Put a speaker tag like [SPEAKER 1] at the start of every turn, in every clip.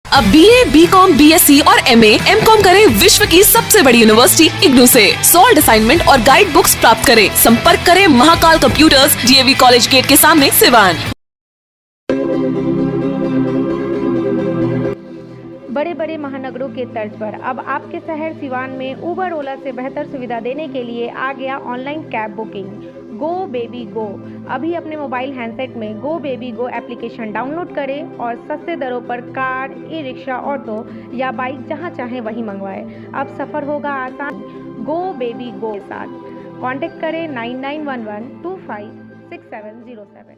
[SPEAKER 1] अब BA, BCom, BSc और MA, MCom करें विश्व की सबसे बड़ी यूनिवर्सिटी इग्नू से। सॉल्ड असाइनमेंट और गाइड बुक्स प्राप्त करें। संपर्क करें Mahakal computers, DAV college gate के सामने, सिवान।
[SPEAKER 2] बड़े बड़े महानगरों के तर्ज पर अब आपके शहर सिवान में उबर ओला से बेहतर सुविधा देने के लिए आ गया online cab booking go baby go. अभी अपने मोबाइल हैंडसेट में go baby go application download करें और सस्ते दरों पर कार, ई रिक्शा, ऑटो या बाइक जहां चाहें वहीं मंगवाएं। अब सफ़र होगा आसान गो बेबी गो के साथ। कॉन्टेक्ट करें 9911256707।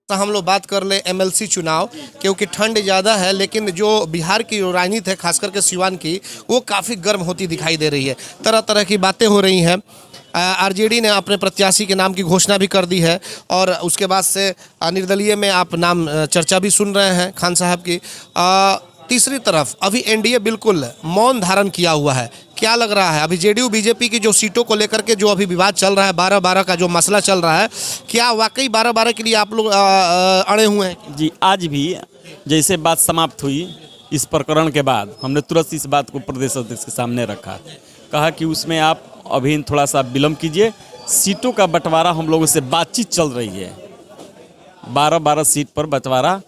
[SPEAKER 3] तो हम लोग बात कर ले MLC चुनाव, क्योंकि ठंड ज़्यादा है, लेकिन जो बिहार की राजनीति है खास करके सिवान की, वो काफ़ी गर्म होती दिखाई दे रही है। तरह तरह की बातें हो रही हैं। RJD ने अपने प्रत्याशी के नाम की घोषणा भी कर दी है और उसके बाद से निर्दलीय में आप नाम चर्चा भी सुन रहे हैं खान साहब की। तीसरी तरफ अभी NDA बिल्कुल मौन धारण किया हुआ है। क्या लग रहा है अभी JDU BJP की जो सीटों को लेकर के जो अभी विवाद चल रहा है, 12-12 का जो मसला चल रहा है, क्या वाकई 12-12 के लिए आप लोग अड़े हुए हैं?
[SPEAKER 4] जी, आज भी जैसे बात समाप्त हुई इस प्रकरण के बाद हमने तुरंत इस बात को प्रदेश अध्यक्ष के सामने रखा, कहा कि उसमें आप अभी थोड़ा सा विलम्ब कीजिए। सीटों का बंटवारा हम लोगों से बातचीत चल रही है, 12-12 सीट पर बंटवारा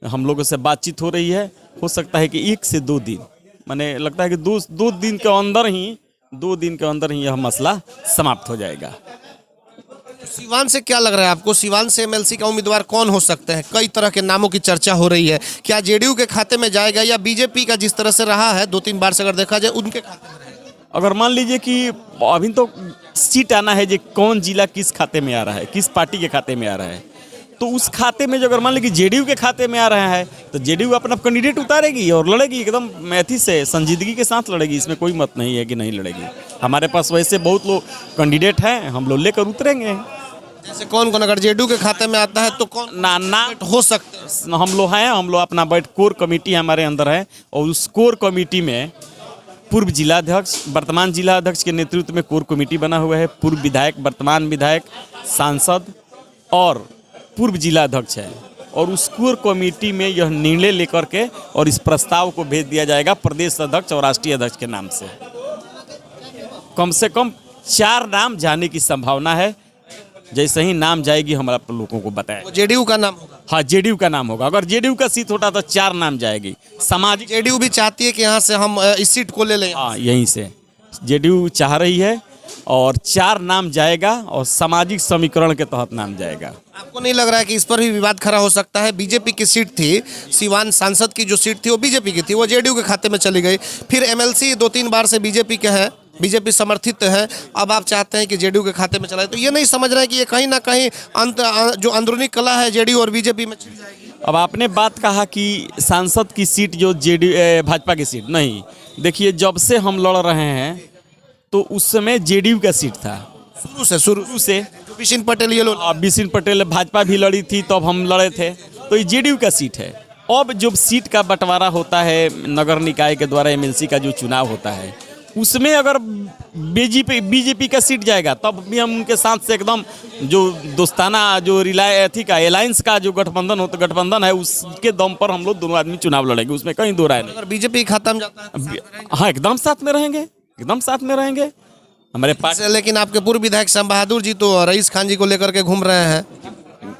[SPEAKER 4] हम लोगों से बातचीत हो रही है। हो सकता है कि 1 से 2 दिन, मैंने लगता है कि दो दिन के अंदर ही यह मसला समाप्त हो जाएगा।
[SPEAKER 3] सिवान से क्या लग रहा है आपको? सिवान से MLC का उम्मीदवार कौन हो सकते हैं? कई तरह के नामों की चर्चा हो रही है। क्या JDU के खाते में जाएगा या BJP का जिस तरह से रहा है 2-3 बार से अगर देखा जाए उनके खाते में रहेगा?
[SPEAKER 4] अगर मान लीजिए कि अभी तो सीट आना है, जो कौन जिला किस खाते में आ रहा है, किस पार्टी के खाते में आ रहा है, तो उस खाते में जो अगर मान लीजिए JDU के खाते में आ रहा है तो JDU अपना कैंडिडेट उतारेगी और लड़ेगी, एकदम मैथी से संजीदगी के साथ लड़ेगी। इसमें कोई मत नहीं है कि नहीं लड़ेगी। हमारे पास वैसे बहुत लोग कैंडिडेट हैं, हम लोग लेकर उतरेंगे।
[SPEAKER 3] जैसे कौन कौन अगर JDU के खाते में आता है तो कौन
[SPEAKER 4] ना
[SPEAKER 3] हो सकते हैं?
[SPEAKER 4] हम लोग अपना कोर कमेटी हमारे अंदर है और उस कोर कमेटी में पूर्व जिलाध्यक्ष, वर्तमान जिलाध्यक्ष के नेतृत्व में कोर कमेटी बना हुआ है। पूर्व विधायक, वर्तमान विधायक, सांसद और पूर्व जिलाध्यक्ष है और उस कोर कमेटी में यह निर्णय लेकर के और इस प्रस्ताव को भेज दिया जाएगा प्रदेश अध्यक्ष और राष्ट्रीय अध्यक्ष के नाम से। कम से कम 4 नाम जाने की संभावना है। जैसे ही नाम जाएगी हम आप लोगों को बताएं।
[SPEAKER 3] JDU का नाम होगा?
[SPEAKER 4] हाँ, JDU का नाम होगा। अगर JDU का सीट होता तो 4 नाम जाएगी। सामाजिक
[SPEAKER 3] JDU भी चाहती है कि यहाँ से हम इस सीट को ले लें।
[SPEAKER 4] हाँ, यहीं से JDU चाह रही है और 4 नाम जाएगा और सामाजिक समीकरण के तहत नाम जाएगा।
[SPEAKER 3] आपको नहीं लग रहा है कि इस पर भी विवाद खड़ा हो सकता है? BJP की सीट थी, सिवान सांसद की जो सीट थी वो BJP की थी, वो JDU के खाते में चली गई। फिर MLC 2-3 बार से BJP के हैं, BJP समर्थित है। अब आप चाहते हैं कि JDU के खाते में चलाए, तो ये नहीं समझ रहे हैं कि ये कहीं ना कहीं जो अंदरूनी कला है JDU और BJP में छिड़ जाएगी?
[SPEAKER 4] अब आपने बात कहा कि सांसद की सीट जो भाजपा की सीट नहीं, देखिए जब से हम लड़ रहे हैं तो उस समय JDU का सीट था शुरू से।
[SPEAKER 3] बिशिन पटेल ये लोग,
[SPEAKER 4] बिशिन पटेल भाजपा भी लड़ी थी तब हम लड़े थे, तो ये JDU का सीट है। अब जो सीट का बंटवारा होता है नगर निकाय के द्वारा, MLC का जो चुनाव होता है, उसमें अगर BJP का सीट जाएगा तब भी हम उनके साथ से एकदम जो दोस्ताना जो अलायंस का जो गठबंधन है उसके दम पर हम लोग दोनों आदमी चुनाव लड़ेंगे, उसमें कहीं दो राय नहीं।
[SPEAKER 3] अगर BJP खाता में जाता है
[SPEAKER 4] हाँ, एकदम साथ में रहेंगे हमारे पास।
[SPEAKER 3] लेकिन आपके पूर्व विधायक श्याम बहादुर जी तो रईस खान जी को लेकर के घूम रहे हैं।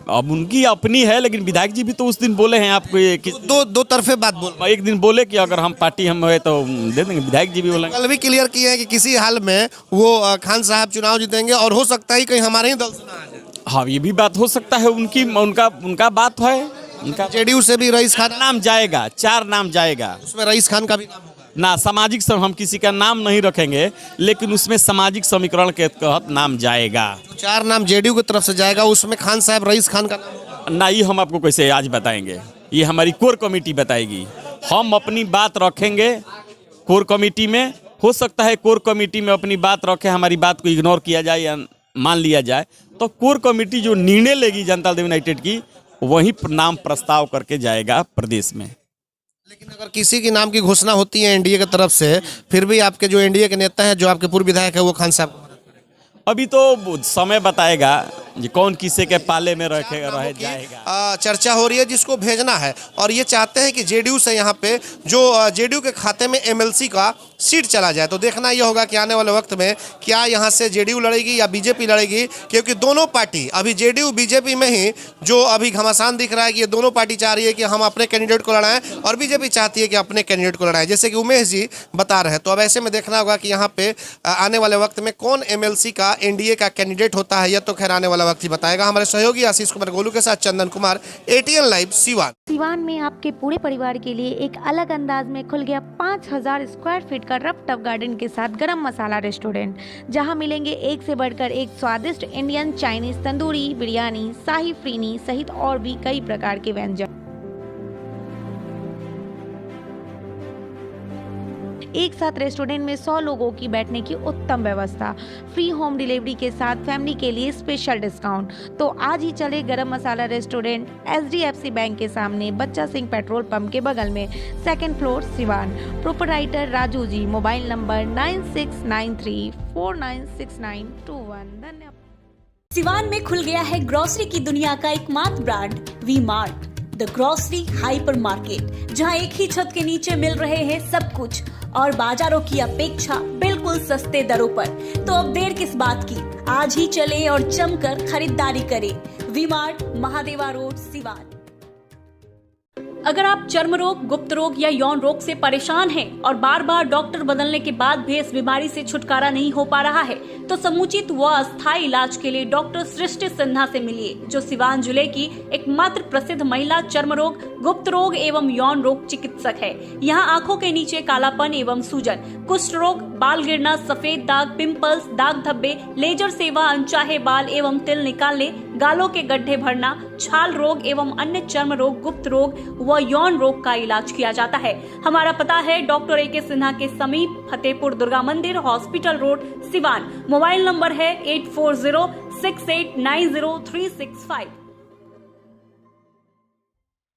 [SPEAKER 4] अब उनकी अपनी है, लेकिन विधायक जी भी तो उस दिन बोले हैं आपको कि
[SPEAKER 3] दो तरफे बात बोल।
[SPEAKER 4] एक दिन बोले कि अगर हम पार्टी हम है तो दे देंगे। विधायक जी भी बोलेंगे।
[SPEAKER 3] कल भी क्लियर किए हैं कि किसी हाल में वो खान साहब चुनाव जीतेंगे और हो सकता है कहीं हमारे ही दल से ना आ जाए।
[SPEAKER 4] हाँ, ये भी बात हो सकता है। उनका बात है। उनका
[SPEAKER 3] JDU से भी रईस खान
[SPEAKER 4] नाम जाएगा, 4 नाम जाएगा।
[SPEAKER 3] उसमें रईस खान का भी नाम होगा
[SPEAKER 4] ना। सामाजिक हम किसी का नाम नहीं रखेंगे, लेकिन उसमें सामाजिक समीकरण के तहत नाम जाएगा।
[SPEAKER 3] 4 नाम JDU की तरफ से जाएगा, उसमें खान साहब रईस खान का नाम होगा
[SPEAKER 4] ना। ये हम आपको कैसे आज बताएंगे? ये हमारी कोर कमेटी बताएगी। हम अपनी बात रखेंगे कोर कमेटी में। हो सकता है कोर कमेटी में अपनी बात रखे, हमारी बात को इग्नोर किया जाए या मान लिया जाए, तो कोर कमेटी जो निर्णय लेगी जनता दल यूनाइटेड की, वही नाम प्रस्ताव करके जाएगा प्रदेश में।
[SPEAKER 3] लेकिन अगर किसी के नाम की घोषणा होती है NDA की तरफ से, फिर भी आपके जो NDA के नेता हैं, जो आपके पूर्व विधायक है, वो खान साहब
[SPEAKER 4] अभी तो समय बताएगा। जी कौन किसे के पाले में रह जाएगा।
[SPEAKER 3] चर्चा हो रही है जिसको भेजना है, और ये चाहते हैं कि जेडीयू से यहाँ पे जो जेडीयू के खाते में एमएलसी का सीट चला जाए। तो देखना यह होगा कि आने वाले वक्त में क्या यहाँ से जेडीयू लड़ेगी या बीजेपी लड़ेगी, क्योंकि दोनों पार्टी अभी जेडीयू बीजेपी में ही जो अभी घमासान दिख रहा है कि ये दोनों पार्टी चाह रही है कि हम अपने कैंडिडेट को लड़ाएं और बीजेपी चाहती है कि अपने कैंडिडेट को लड़ाएं, जैसे कि उमेश जी बता रहे हैं। तो अब ऐसे में देखना होगा कि यहाँ पे आने वाले वक्त में कौन एमएलसी का एनडीए का कैंडिडेट होता है, यह तो खैर आने वाला वक्त ही बताएगा। हमारे सहयोगी आशीष कुमार गोलू के साथ चंदन कुमार, एटीएन लाइव सिवान।
[SPEAKER 2] सिवान में आपके पूरे परिवार के लिए एक अलग अंदाज में खुल गया 5000 स्क्वायर फीट का रफ टफ गार्डन के साथ गरम मसाला रेस्टोरेंट, जहां मिलेंगे एक से बढ़कर एक स्वादिष्ट इंडियन, चाइनीज, तंदूरी, बिरयानी, शाही फ्रीनी सहित और भी कई प्रकार के व्यंजन। एक साथ रेस्टोरेंट में 100 लोगों की बैठने की उत्तम व्यवस्था, फ्री होम डिलीवरी के साथ फैमिली के लिए स्पेशल डिस्काउंट। तो आज ही चले गरम मसाला रेस्टोरेंट, एचडीएफसी बैंक के सामने, बच्चा सिंह पेट्रोल पंप के बगल में, 2nd floor Siwan. Proprietor Raju ji, mobile number 9693496921। धन्यवाद।
[SPEAKER 5] सिवान में खुल गया है ग्रोसरी की दुनिया का एकमात्र brand V Mart, the grocery hyper market, जहां एक ही छत के नीचे मिल रहे हैं सब कुछ और बाजारों की अपेक्षा बिल्कुल सस्ते दरों पर। तो अब देर किस बात की, आज ही चले और जमकर खरीदारी करें। V Mart, Mahadeva road, Siwan. अगर आप चर्म रोग, गुप्त रोग या यौन रोग से परेशान हैं और बार बार डॉक्टर बदलने के बाद भी इस बीमारी से छुटकारा नहीं हो पा रहा है, तो समुचित व अस्थायी इलाज के लिए डॉक्टर सृष्टि सिन्हा से मिलिए, जो सिवान जिले की एकमात्र प्रसिद्ध महिला चर्म रोग, गुप्त रोग एवं यौन रोग चिकित्सक है। यहाँ आंखों के नीचे कालापन एवं सूजन, कुष्ठ रोग, बाल गिरना, सफेद दाग, पिंपल्स, दाग धब्बे, लेजर सेवा, अनचाहे बाल एवं तिल निकालने, गालों के गड्ढे भरना, छाल रोग एवं अन्य चर्म रोग, गुप्त रोग व यौन रोग का इलाज किया जाता है। हमारा पता है डॉक्टर ए.के. सिन्हा के समीप, फतेहपुर दुर्गा मंदिर, hospital road, Siwan. Mobile number है 8406890365।